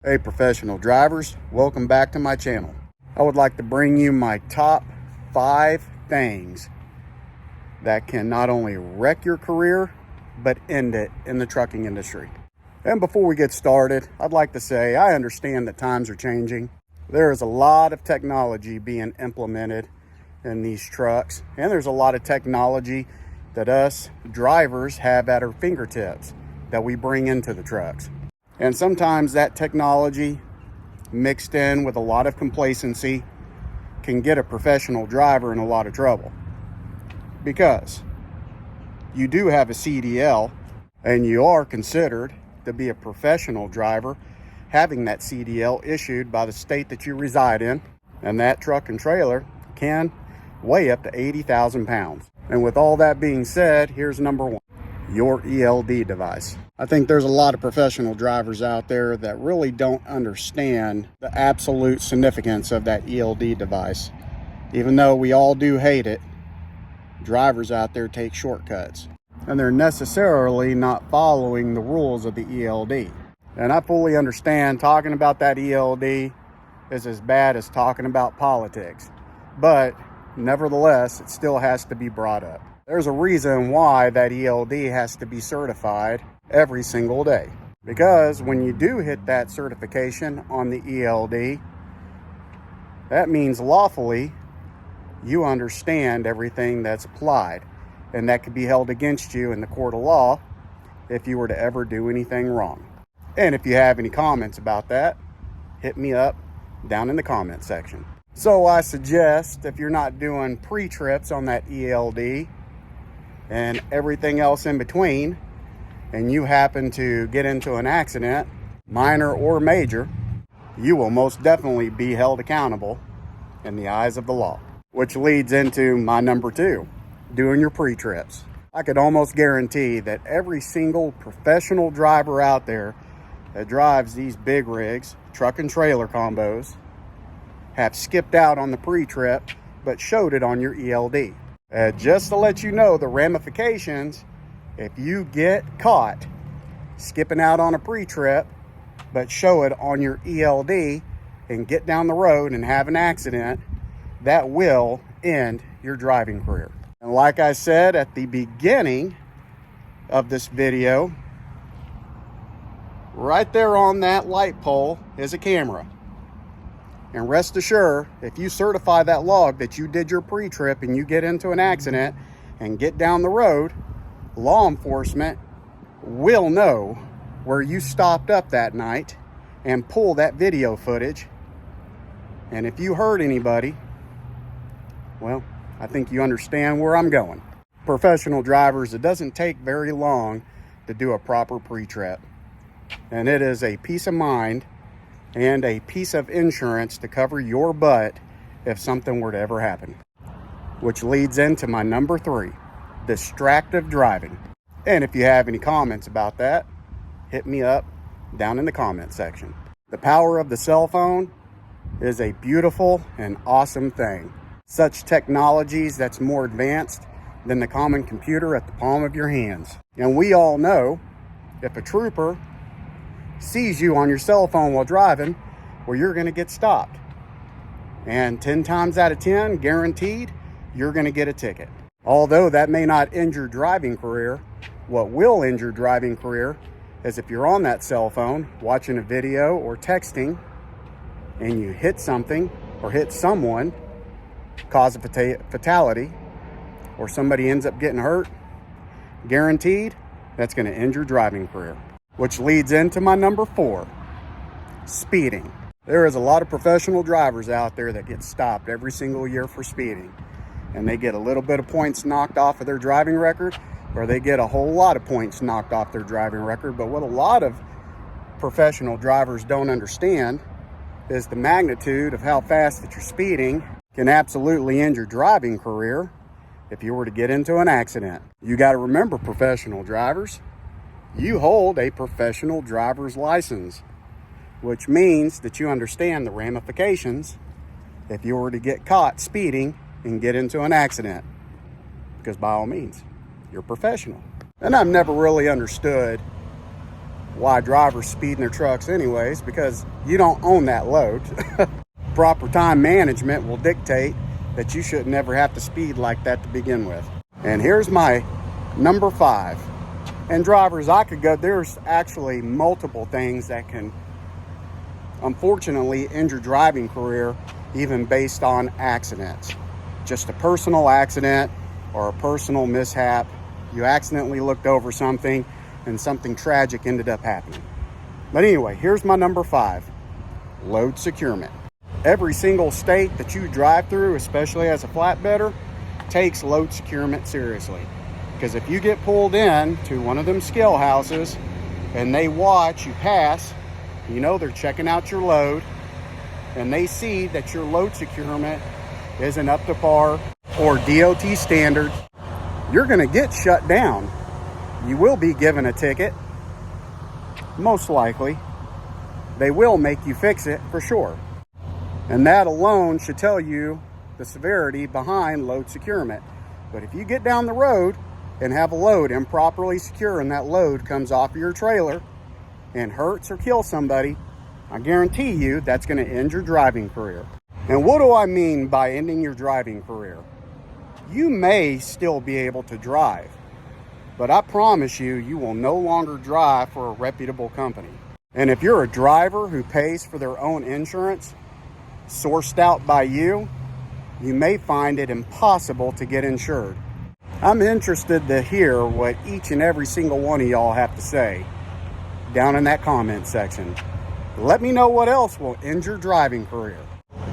Hey professional drivers, welcome back to my channel. I would like to bring you my top 5 things that can not only wreck your career, but end it in the trucking industry. And before we get started, I'd like to say I understand that times are changing. There is a lot of technology being implemented in these trucks, and there's a lot of technology that us drivers have at our fingertips that we bring into the trucks. And sometimes that technology mixed in with a lot of complacency can get a professional driver in a lot of trouble. Because you do have a CDL and you are considered to be a professional driver having that CDL issued by the state that you reside in. And that truck and trailer can weigh up to 80,000 pounds. And with all that being said, here's number 1. Your Eld device. I think there's a lot of professional drivers out there that really don't understand the absolute significance of that Eld device. Even though we all do hate it, drivers out there take shortcuts, and they're necessarily not following the rules of the Eld. And I fully understand talking about that Eld is as bad as talking about politics, but nevertheless, it still has to be brought up. There's a reason why that Eld has to be certified every single day. Because when you do hit that certification on the Eld, that means lawfully you understand everything that's applied. And that could be held against you in the court of law if you were to ever do anything wrong. And if you have any comments about that, hit me up down in the comment section. So I suggest if you're not doing pre-trips on that Eld, and everything else in between, and you happen to get into an accident, minor or major, you will most definitely be held accountable in the eyes of the law. Which leads into my number 2, doing your pre-trips. I could almost guarantee that every single professional driver out there that drives these big rigs, truck and trailer combos, have skipped out on the pre-trip, but showed it on your Eld. Just to let you know the ramifications if you get caught skipping out on a pre-trip but show it on your Eld and get down the road and have an accident, that will end your driving career. And like I said at the beginning of this video, right there on that light pole is a camera. And rest assured, if you certify that log that you did your pre-trip and you get into an accident and get down the road, law enforcement will know where you stopped up that night and pull that video footage. And if you hurt anybody, well, I think you understand where I'm going. Professional drivers, it doesn't take very long to do a proper pre-trip. And it is a peace of mind and a piece of insurance to cover your butt if something were to ever happen. Which leads into my number 3, distractive driving. And if you have any comments about that, hit me up down in the comment section. The power of the cell phone is a beautiful and awesome thing. Such technologies that's more advanced than the common computer at the palm of your hands. And we all know if a trooper sees you on your cell phone while driving, well, you're going to get stopped. And 10 times out of 10, guaranteed, you're going to get a ticket. Although that may not end your driving career, what will end your driving career is if you're on that cell phone watching a video or texting and you hit something or hit someone, cause a fatality, or somebody ends up getting hurt, guaranteed that's going to end your driving career. Which leads into my number 4, speeding. There is a lot of professional drivers out there that get stopped every single year for speeding. And they get a little bit of points knocked off of their driving record, or they get a whole lot of points knocked off their driving record. But what a lot of professional drivers don't understand is the magnitude of how fast that you're speeding can absolutely end your driving career if you were to get into an accident. You got to remember, professional drivers, you hold a professional driver's license, which means that you understand the ramifications if you were to get caught speeding and get into an accident. Because by all means, you're professional. And I've never really understood why drivers speed in their trucks anyways, because you don't own that load. Proper time management will dictate that you should never have to speed like that to begin with. And here's my number 5. And drivers, there's actually multiple things that can unfortunately end your driving career, even based on accidents. Just a personal accident or a personal mishap. You accidentally looked over something and something tragic ended up happening. But anyway, here's my number 5. Load securement. Every single state that you drive through, especially as a flatbedder, takes load securement seriously. Because if you get pulled in to one of them scale houses and they watch you pass, you know they're checking out your load, and they see that your load securement isn't up to par or DOT standards, you're going to get shut down. You will be given a ticket. Most likely. They will make you fix it for sure. And that alone should tell you the severity behind load securement. But if you get down the road and have a load improperly secure and that load comes off of your trailer and hurts or kills somebody, I guarantee you that's going to end your driving career. And what do I mean by ending your driving career? You may still be able to drive, but I promise you, you will no longer drive for a reputable company. And if you're a driver who pays for their own insurance, sourced out by you, you may find it impossible to get insured. I'm interested to hear what each and every single one of y'all have to say down in that comment section. Let me know what else will end your driving career.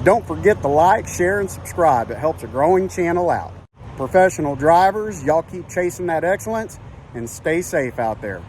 Don't forget to like, share, and subscribe. It helps a growing channel out. Professional drivers, y'all keep chasing that excellence and stay safe out there.